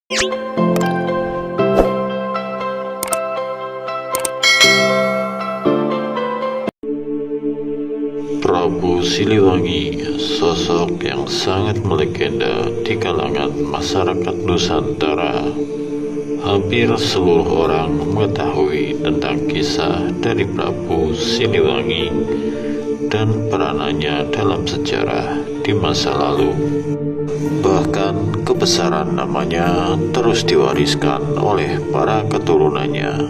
Prabu Siliwangi, sosok yang sangat melegenda di kalangan masyarakat Nusantara. Hampir seluruh orang mengetahui tentang kisah dari Prabu Siliwangi dan peranannya dalam sejarah di masa lalu. Bahkan kebesaran namanya terus diwariskan oleh para keturunannya.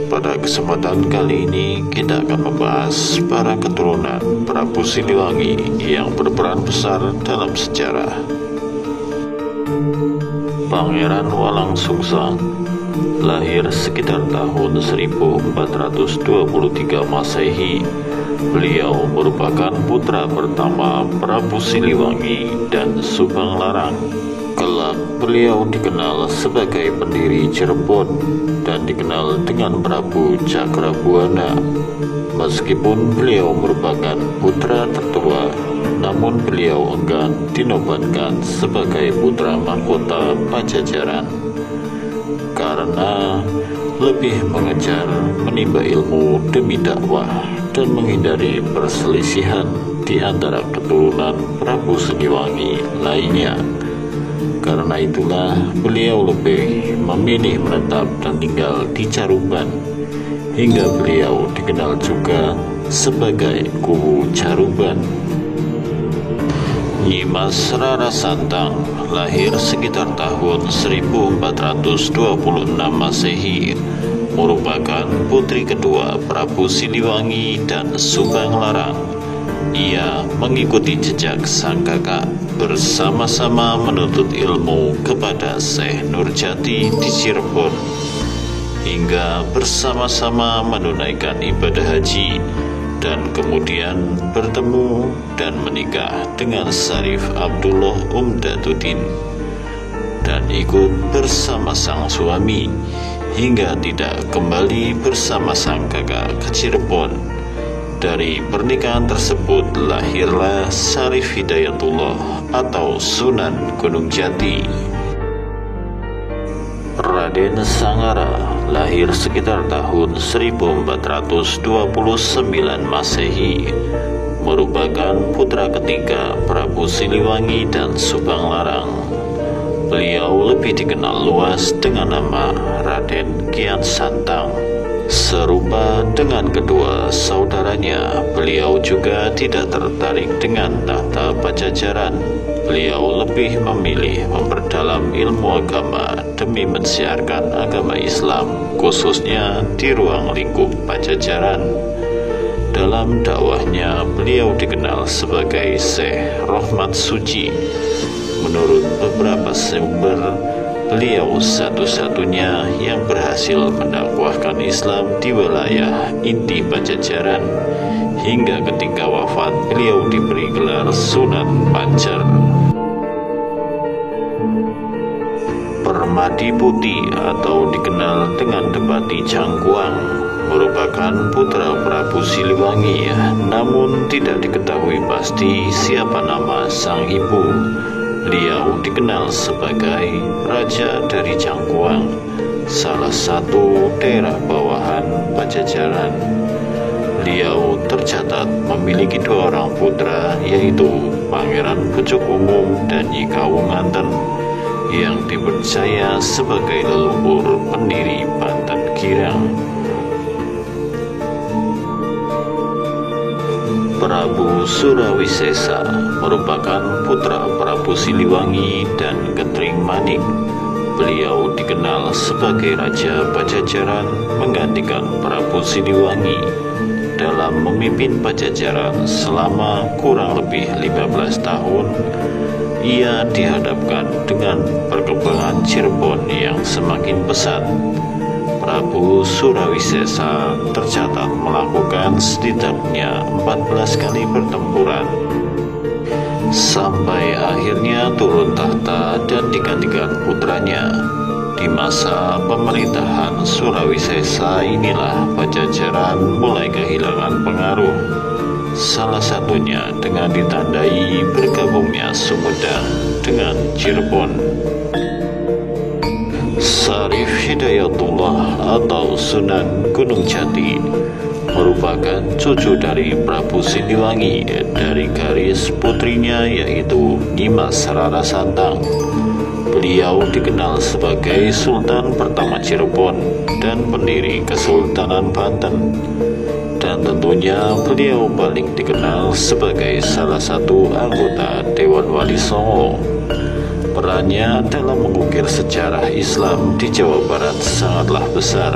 Pada kesempatan kali ini kita akan membahas para keturunan Prabu Siliwangi yang berperan besar dalam sejarah. Pangeran Walang Sungsang lahir sekitar tahun 1423 Masehi. Beliau merupakan putra pertama Prabu Siliwangi dan Subang Larang. Kelak beliau dikenal sebagai pendiri Cirebon dan dikenal dengan Prabu Cakrabuana. Meskipun beliau merupakan putra tertua, namun beliau enggan dinobatkan sebagai putra mahkota Pajajaran karena lebih mengejar menimba ilmu demi dakwah dan menghindari perselisihan di antara keturunan Prabu Siliwangi lainnya. Karena itulah beliau lebih memilih menetap dan tinggal di Caruban, hingga beliau dikenal juga sebagai Kuwu Caruban. Nyimas Rara Santang lahir sekitar tahun 1426 Masehi, merupakan putri kedua Prabu Siliwangi dan Subang Larang. Ia mengikuti jejak sang kakak, bersama-sama menuntut ilmu kepada Syekh Nurjati di Cirebon, hingga bersama-sama menunaikan ibadah haji, dan kemudian bertemu dan menikah dengan Syarif Abdullah Umdatuddin, dan ikut bersama sang suami, hingga tidak kembali bersama sang kakak ke Cirebon. Dari pernikahan tersebut lahirlah Syarif Hidayatullah atau Sunan Gunung Jati. Raden Sangara lahir sekitar tahun 1429 Masehi, merupakan putra ketiga Prabu Siliwangi dan Subang Larang. Beliau lebih dikenal luas dengan nama Raden Kian Santang. Serupa dengan kedua saudaranya, beliau juga tidak tertarik dengan tahta Pajajaran. Beliau lebih memilih memperdalam ilmu agama demi mensiarkan agama Islam, khususnya di ruang lingkup Pajajaran. Dalam dakwahnya, beliau dikenal sebagai Syekh Rahmat Suci. Menurut beberapa sumber, beliau satu-satunya yang berhasil mendakwahkan Islam di wilayah inti Pajajaran, hingga ketika wafat beliau diberi gelar Sunan Pancer. Permadi Putih atau dikenal dengan Depati Jangkuang merupakan putra Prabu Siliwangi, namun tidak diketahui pasti siapa nama sang ibu. Beliau dikenal sebagai Raja dari Jangkuang, salah satu daerah bawahan Pajajaran. Beliau tercatat memiliki dua orang putra, yaitu Pangeran Pucuk Umum dan Nyi Kawunganten, yang dipercaya sebagai leluhur pendiri Banten Girang. Prabu Surawisesa merupakan putra Prabu Siliwangi dan Gentring Manik. Beliau dikenal sebagai Raja Pajajaran menggantikan Prabu Siliwangi dalam memimpin Pajajaran selama kurang lebih 15 tahun. Ia dihadapkan dengan perkembangan Cirebon yang semakin pesat. Prabu Surawisesa tercatat melakukan setidaknya 14 kali pertempuran, sampai akhirnya turun tahta dan digantikan putranya. Di masa pemerintahan Surawisesa inilah Pajajaran mulai kehilangan pengaruh, salah satunya dengan ditandai bergabungnya Sumedang dengan Cirebon. Syarif Hidayatullah atau Sunan Gunung Jati merupakan cucu dari Prabu Siliwangi dari garis putrinya yaitu Nyimas Rara Santang. Beliau dikenal sebagai Sultan pertama Cirebon dan pendiri Kesultanan Banten. Dan tentunya beliau paling dikenal sebagai salah satu anggota Dewan Wali Songo. Perannya dalam mengukir sejarah Islam di Jawa Barat sangatlah besar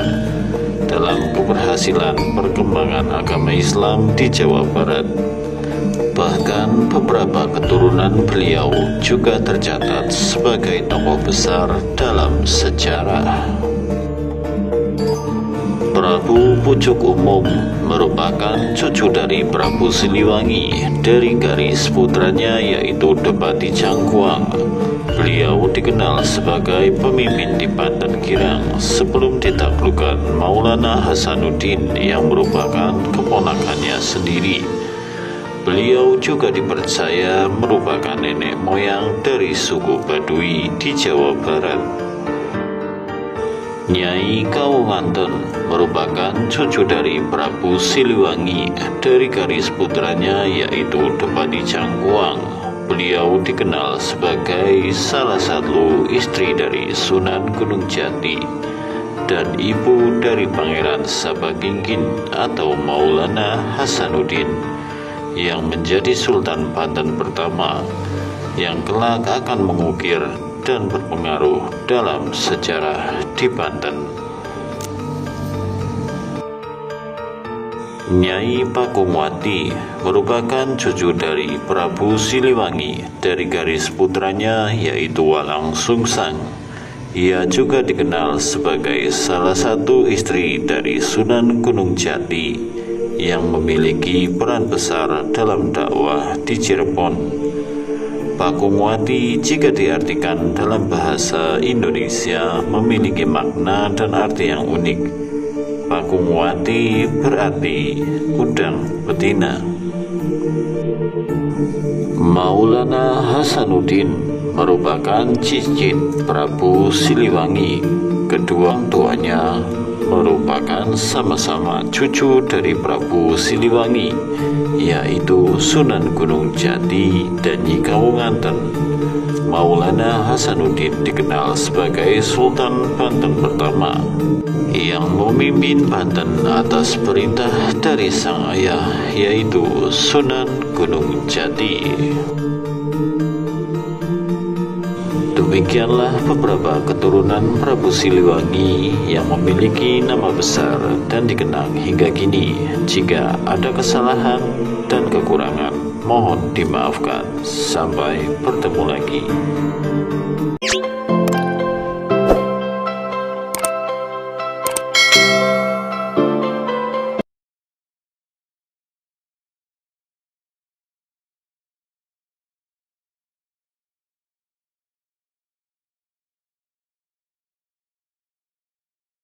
dalam keberhasilan perkembangan agama Islam di Jawa Barat. Bahkan beberapa keturunan beliau juga tercatat sebagai tokoh besar dalam sejarah. Prabu Pucuk Umum merupakan cucu dari Prabu Siliwangi dari garis putranya yaitu Depati Cangkuang. Beliau dikenal sebagai pemimpin di Banten Girang sebelum ditaklukkan Maulana Hasanuddin yang merupakan keponakannya sendiri. Beliau juga dipercaya merupakan nenek moyang dari suku Baduy di Jawa Barat. Nyai Kawunganten merupakan cucu dari Prabu Siliwangi dari garis putranya yaitu Depati Cangkuang. Beliau dikenal sebagai salah satu istri dari Sunan Gunung Jati dan ibu dari Pangeran Sabagingin atau Maulana Hasanuddin yang menjadi Sultan Banten pertama yang kelak akan mengukir dan berpengaruh dalam sejarah di Banten. Nyai Pakungwati merupakan cucu dari Prabu Siliwangi dari garis putranya yaitu Walang Sungsang. Ia juga dikenal sebagai salah satu istri dari Sunan Gunung Jati yang memiliki peran besar dalam dakwah di Cirebon. Pakungwati jika diartikan dalam bahasa Indonesia memiliki makna dan arti yang unik. Pakungwati berarti udang betina. Maulana Hasanuddin merupakan cicit Prabu Siliwangi. Kedua orang tuanya merupakan sama-sama cucu dari Prabu Siliwangi, yaitu Sunan Gunung Jati dan Nyi Kawunganten. Maulana Hasanuddin dikenal sebagai Sultan Banten pertama yang memimpin Banten atas perintah dari sang ayah yaitu Sunan Gunung Jati. Demikianlah beberapa keturunan Prabu Siliwangi yang memiliki nama besar dan dikenang hingga kini. Jika ada kesalahan dan kekurangan, mohon dimaafkan. Sampai bertemu lagi.